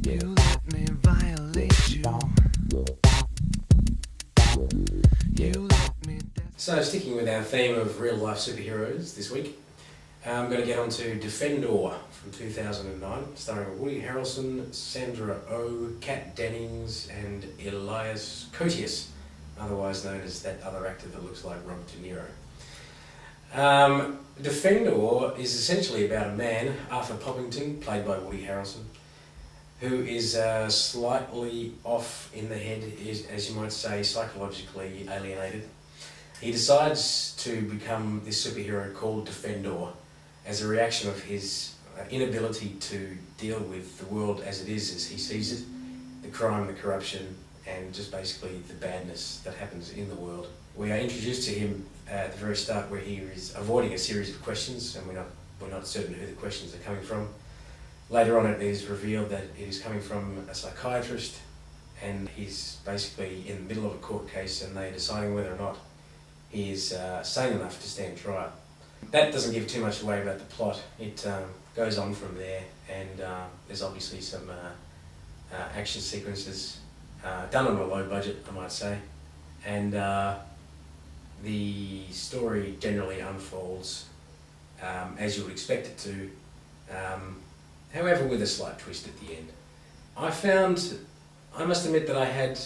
You let me violate you. You let me. So, sticking with our theme of real-life superheroes this week, I'm going to get on to Defendor from 2009, starring Woody Harrelson, Sandra Oh, Kat Dennings, and Elias Koteas, otherwise known as that other actor that looks like Robert De Niro. Defendor is essentially about a man, Arthur Poppington, played by Woody Harrelson, who is slightly off in the head, as you might say, psychologically alienated. He decides to become this superhero called Defendor as a reaction of his inability to deal with the world as it is, as he sees it, the crime, the corruption, and just basically the badness that happens in the world. We are introduced to him at the very start, where he is avoiding a series of questions, and we're not certain who the questions are coming from. Later on, it is revealed that it is coming from a psychiatrist, and he's basically in the middle of a court case, and they're deciding whether or not he is sane enough to stand trial. That doesn't give too much away about the plot. It goes on from there, and there's obviously some action sequences done on a low budget, I might say, and the story generally unfolds as you would expect it to, however with a slight twist at the end. I must admit that I had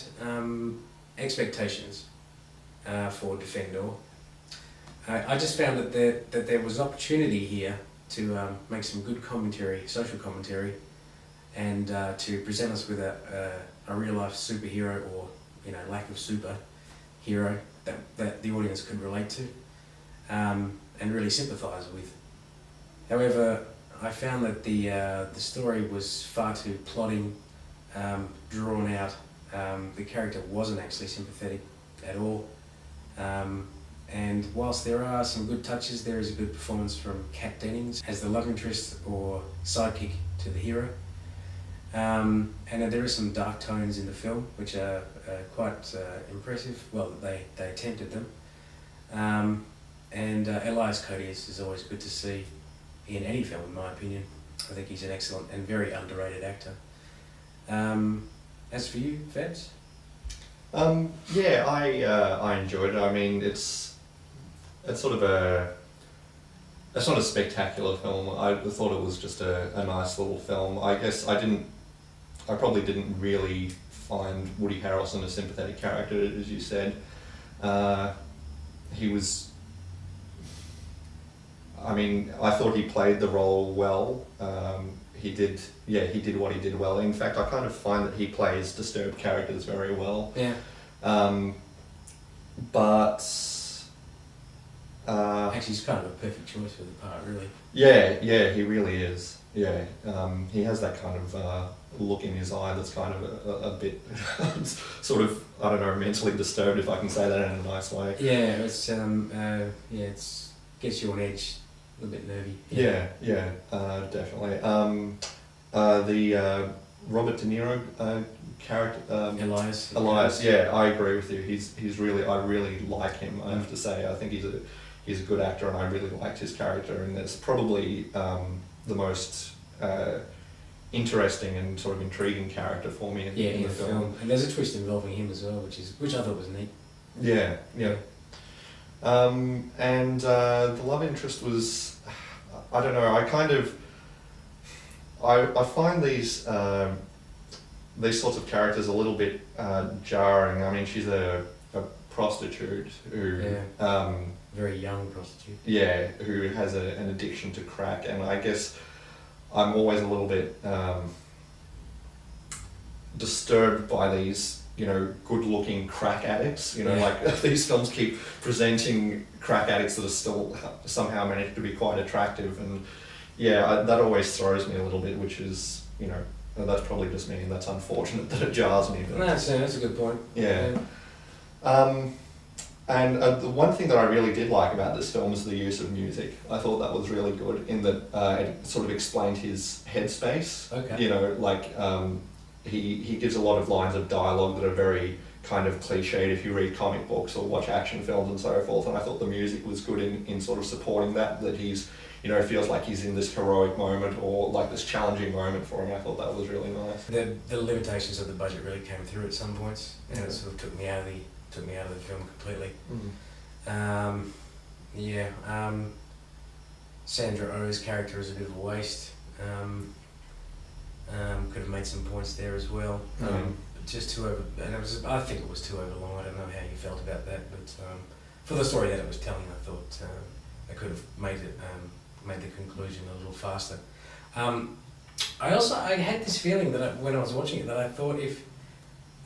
expectations for Defendor. I just found that there was opportunity here to make some good commentary, social commentary, and to present us with a real-life superhero, or lack of superhero that the audience could relate to and really sympathise with. However, I found that the story was far too plodding, drawn out. The character wasn't actually sympathetic at all. And whilst there are some good touches, there is a good performance from Kat Dennings as the love interest or sidekick to the hero. And there are some dark tones in the film, which are quite impressive. Well, they attempted them. And Elias Koteas is always good to see in any film, in my opinion. I think he's an excellent and very underrated actor. As for you, Fabs? Yeah, I enjoyed it. I mean, it's sort of it's not a spectacular film. I thought it was just a nice little film. I guess I probably didn't really find Woody Harrelson a sympathetic character, as you said. He was, I mean, I thought he played the role well. He did what he did well. In fact, I kind of find that he plays disturbed characters very well. Yeah. But actually, he's kind of a perfect choice for the part, really. Yeah, he really is. Yeah, he has that kind of look in his eye that's kind of a bit sort of, I don't know, mentally disturbed, if I can say that in a nice way. Yeah, it's gets you on edge, a little bit nervy. Yeah, definitely. The Robert De Niro character, Elias. Yeah, I agree with you. I really like him. I have to say, I think he's a good actor, and I really liked his character. And it's probably the most interesting and sort of intriguing character for me in the film. And there's a twist involving him as well, which I thought was neat. Yeah. And the love interest was, I don't know, I find these sorts of characters a little bit jarring. I mean, she's a prostitute who... very young prostitute. Yeah, who has an addiction to crack, and I guess I'm always a little bit disturbed by these, good-looking crack addicts. Like these films keep presenting crack addicts that are still somehow managed to be quite attractive, and that always throws me a little bit, which is, that's probably just me, and that's unfortunate that it jars me. But that's a good point. Yeah. And the one thing that I really did like about this film is the use of music. I thought that was really good in that it sort of explained his headspace. Okay. He gives a lot of lines of dialogue that are very kind of cliched if you read comic books or watch action films and so forth, and I thought the music was good in sort of supporting that he's you know, feels like he's in this heroic moment or like this challenging moment for him. I thought that was really nice. The limitations of the budget really came through at some points, and it sort of took me out of the film completely. Sandra Oh's character is a bit of a waste. Could have made some points there as well. Just too over, and I think it was too over long. I don't know how you felt about that, but for the story that it was telling, I thought I could have made the conclusion a little faster. I had this feeling that when I was watching it, that I thought if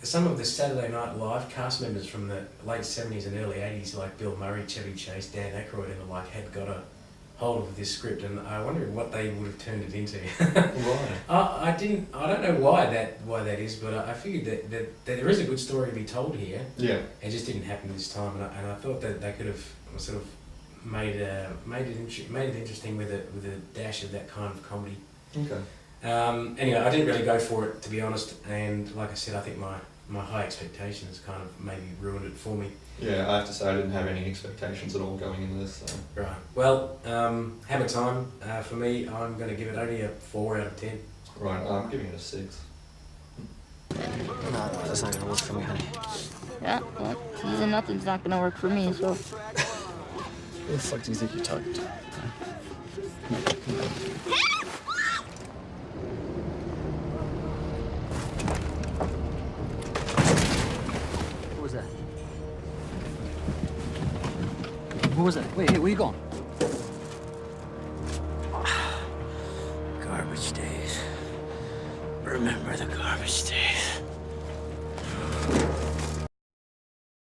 some of the Saturday Night Live cast members from the late 70s and early 80s, like Bill Murray, Chevy Chase, Dan Aykroyd, and the like, had got a hold of this script, and I wonder what they would have turned it into. Right. I don't know why that is, but I figured that there is a good story to be told here. Yeah. It just didn't happen this time, and I thought that they could have sort of made it interesting with a dash of that kind of comedy. Okay. Anyway, I didn't really go for it, to be honest, and like I said, I think my high expectations kind of maybe ruined it for me. Yeah, I have to say I didn't have any expectations at all going into this. So. Right. Well, Hammer Time, for me, I'm going to give it only a 4 out of 10. Right, I'm giving it a 6. No, that's not gonna work for me, honey. Yeah, well, easy nothing's not gonna work for me, so. Who the fuck do you think you're talking to? Who was that? Who was that? Wait, hey, where you going? Garbage days. Remember the garbage days.